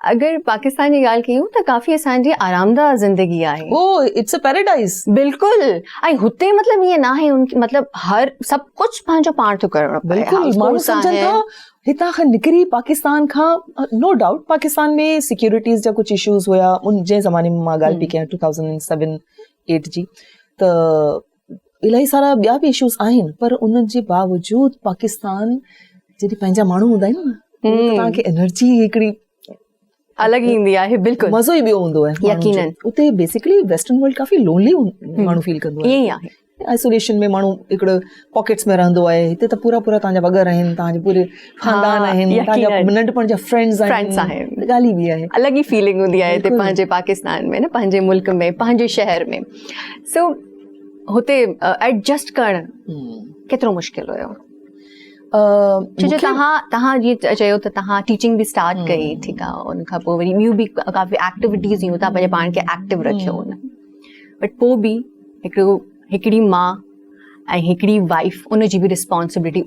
अगर पाकिस्तान जी ॻाल्हि कयूं त काफ़ी असांजी आरामदाह ज़िंदगी आहे। ओह, इट्स अ पैराडाइज़। बिल्कुलु। ऐं हुते मतिलबु ईअं न आहे मतिलबु हर सभु कुझु पंहिंजो पाण थो करणो पए। बिल्कुलु, माण्हू सम्झनि था हितां खां निकिरी पाकिस्तान खां, नो डाउट पाकिस्तान में सिक्योरिटीज़ जा कुझु इश्यूज़ हुया उन जे ज़माने में, मां ॻाल्हि पई कयां 2007-8 जी, त इलाही सारा ॿिया बि इश्यूज़ आहिनि, पर उन जे बावजूदि पाकिस्तान जॾहिं पंहिंजा माण्हू हूंदा आहिनि न, तव्हांखे एनर्जी हिकिड़ी अलॻि ईंदी आहे। बिल्कुलु, मज़ो ई ॿियो हूंदो आहे। यकीनन उते बेसिकली वेस्टर्न वर्ल्ड काफ़ी लोनली माण्हू फील कंदो आहे। ईअं ई आहे। आइसोलेशन में माण्हू हिकिड़ो पॉकेट्स में रहंदो आहे। हिते त पूरा तव्हांजा वग़ैरह आहिनि, तव्हांजे पूरे खानदान आहिनि, तव्हांजा नंढपण जा फ्रेंड्स आहिनि। ॻाल्हि बि आहे, अलॻि ई फीलिंग हूंदी आहे हिते पंहिंजे पाकिस्तान में न, पंहिंजे मुल्क में, पंहिंजे शहर में। सो हुते एडजस्ट करणु केतिरो मुश्किल हुयो? छो तव्हां जीअं चयो त तव्हां टीचिंग बि स्टार्ट कई, ठीकु आहे, उन खां पोइ वरी ॿियूं बि काफ़ी एक्टिविटीज़ हुयूं, तव्हां पंहिंजे पाण खे एक्टिव रखियो हुन, बट पोइ बि हिकिड़ी माउ ऐं हिकिड़ी वाइफ, उन जी बि रिस्पॉन्सिबिलिटी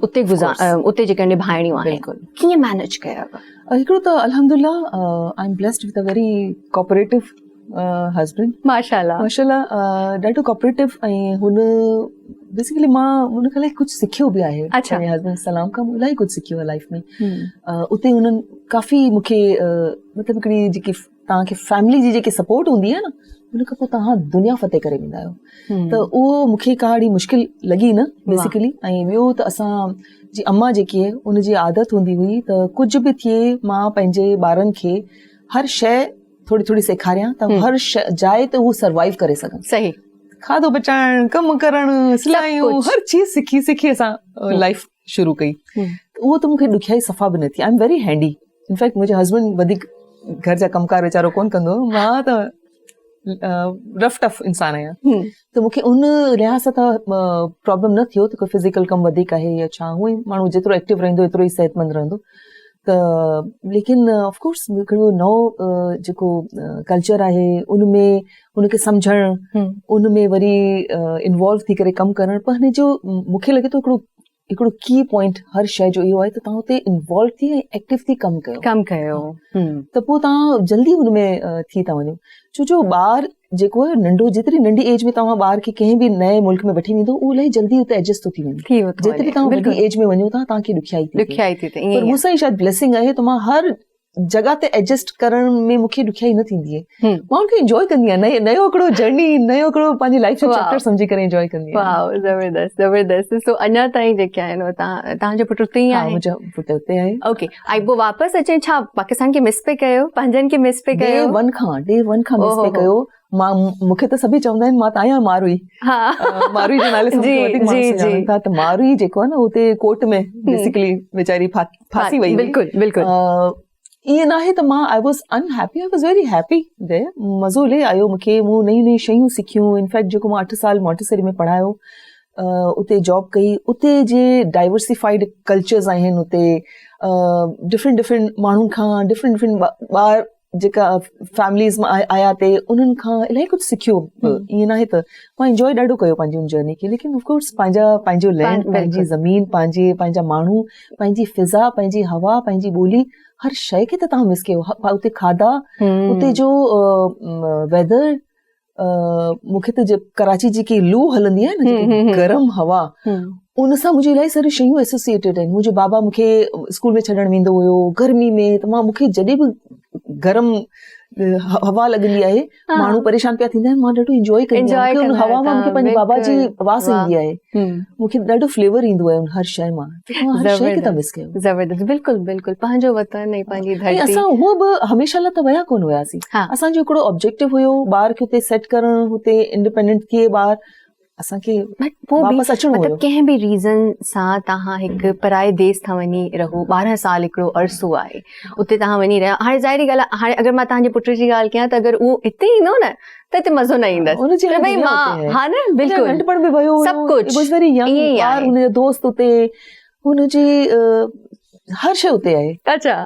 उते जेके निभाइणियूं आहिनि, कीअं मैनेज कयव? हिकिड़ो त अल्हम्दुलिल्लाह I am blessed with a very cooperative husband. माशाल्लाह ॾाढो कोऑपरेटिव, ऐं हुन बेसिकली मां हुन खां कुझु सिखियो बि आहे। अच्छा। हस्बैंड सलाम खां इलाही कुझु सिखियो आहे लाइफ में। उते हुननि काफ़ी मूंखे मतिलबु हिकिड़ी जेकी तव्हांखे फैमिली जी जेकी सपोर्ट हूंदी आहे न, हुन खां पोइ तव्हां दुनिया फतेह करे वेंदा आहियो, त उहो मूंखे का अहिड़ी मुश्किल लॻी न बेसिकली। ऐं ॿियो त असां जी अम्मा जेकी आहे उनजी आदत हूंदी हुई त कुझु बि थिए मां पंहिंजे ॿारनि खे हर शइ थोरी थोरी सेखारियां त हर जाइ ते हू सर्वाइव करे सघनि। सही। खाधो पचाइण, कमु करणु, सिलायूं, हर चीज़ सिखी असां लाइफ शुरू कई। उहो त मूंखे ॾुखियाई सफ़ा बि न थी। I am very handy. In fact मुंहिंजो हस्बैंड वधीक घर जा कमकार वीचारो कोन कंदो, मां त रफ टफ इंसान आहियां, त मूंखे उन लिहाज़ सां त प्रॉब्लम न थियो त कोई फिज़िकल कमु वधीक आहे या छा। हूअं ई माण्हू जेतिरो एक्टिव रहंदो एतिरो ई सेहतमंद रहंदो। त लेकिन ऑफकोर्स हिकिड़ो नओ जेको कल्चर आहे उनमें उनखे सम्झणु, उनमें वरी इन्वॉल्व थी करे कमु करणु, पर हिन जो मूंखे लॻे थो हिकिड़ो की पॉइंट हर शइ जो इहो आहे त तव्हां हुते इन्वॉल्व थी ऐं एक्टिव थी कमु कयो त पोइ तव्हां जल्दी हुनमें थी था वञो। छो ॿार जेको आहे नंढो, जेतिरी नंढी एज में तव्हां ॿार खे कंहिं बि नए मुल्क में वठी वेंदो, उहो इलाही जल्दी हुते एडजस्ट थो थी वञे। जेतिरी तव्हां वॾी एज में वञो था तव्हांखे ॾुखियाई थी थिए। पर मूंसां ई शायदि ब्लेसिंग आहे त मां हर जगह ते एडजस्ट करण में मूंखे ॾुखियाई न थींदी आहे। मां उनखे एंजॉय कंदी आहियां, नयो हिकिड़ो जर्नी, नयो हिकिड़ो पंहिंजी लाइफ जो चैप्टर समझी करे एंजॉय कंदी आहियां। वाह, ज़बरदस्त ज़बरदस्त। सो अञा ताईं जेके आहिनि तव्हांजो पुटु उते ई आहे? मुंहिंजो पुटु उते आहे। ओके। ऐं पोइ वापसि अचे छा पाकिस्तान खे मिस पे कयो, पंहिंजनि खे मिस पे कयो? डे वन खां मिस पे कयो। मूंखे त सभई चवंदा आहिनि मां त आहियां मारुई। मारुई जे नाले सां वधीक माण्हू सुञाणनि था। त मारुई जेको आहे न हुते कोर्ट में बेसिकली वीचारी फांसी वई। बिल्कुलु बिल्कुलु। ईअं न आहे त मां I was unhappy, I was very happy there. मज़ो इलाही आयो मूंखे, मूं नयूं नयूं शयूं सिखियूं। इनफैक्ट जेको मां 8 साल मॉन्टेसरी में पढ़ायो, उते जॉब कई, उते जे डाइवर्सिफाइड कल्चर्स आहिनि, उते डिफरेंट माण्हुनि खां डिफरेंट ॿार जेका फैमिलीज़ मां आया ते उन्हनि खां इलाही कुझु सिखियो। ईअं न आहे त मां इंजॉय ॾाढो कयो पंहिंजी उन जर्नी खे। लेकिन ऑफकोर्स पंहिंजो लैंड, पंहिंजी ज़मीन, पंहिंजा माण्हू, पंहिंजी फिज़ा, पंहिंजी हवा, पंहिंजी ॿोली, हर शइ खे त तव्हां मिस कयो। उते खाधा, उते जो वेदर, मूंखे त कराची जेकी लू हलंदी आहे न, गरम हवा, उन सां मुंहिंजी इलाही सारी शयूं एसोसिएटेड आहिनि। मुंहिंजो बाबा मूंखे स्कूल में छॾणु वेंदो हुयो गर्मी में, त मूंखे जॾहिं बि गरम हवा लॻंदी आहे, माण्हू परेशान पिया थींदा आहिनि, मां ॾाढो इंजॉय कंदी आहियां। उन हवा मां मूंखे पंहिंजे बाबा जी आवाज़ ईंदी आहे, मूंखे ॾाढो फ्लेवर ईंदो आहे हर शइ मां। हर शइ खे त मिस कयो। ज़बरदस्त। बिल्कुलु बिल्कुलु। पंहिंजो वतन ऐं पंहिंजी धरती। असां उहो बि हमेशह लाइ त विया कोन हुयासीं। असांजो हिकिड़ो ऑब्जेक्टिव हुयो ॿार खे हुते सेट करणु, हुते इंडिपेंडेंट थिए ॿार, असांखे वापसि अचणो हुयो। कंहिं बि रीज़न सां तव्हां हिकु पराए देश था वञी रहो, 12 साल हिकिड़ो अरसो आहे, उते तव्हां वञी रहिया। हाणे ज़ाहिरी ॻाल्हि आहे, हाणे अगरि मां तव्हांजे पुट जी ॻाल्हि कयां त अगरि उहो हिते ईंदो न त हिते मज़ो न ईंदसि। नंढपण में वियो, सभु कुझु हुनजा दोस्त उते, हुनजी हर शइ उते आहे। अच्छा।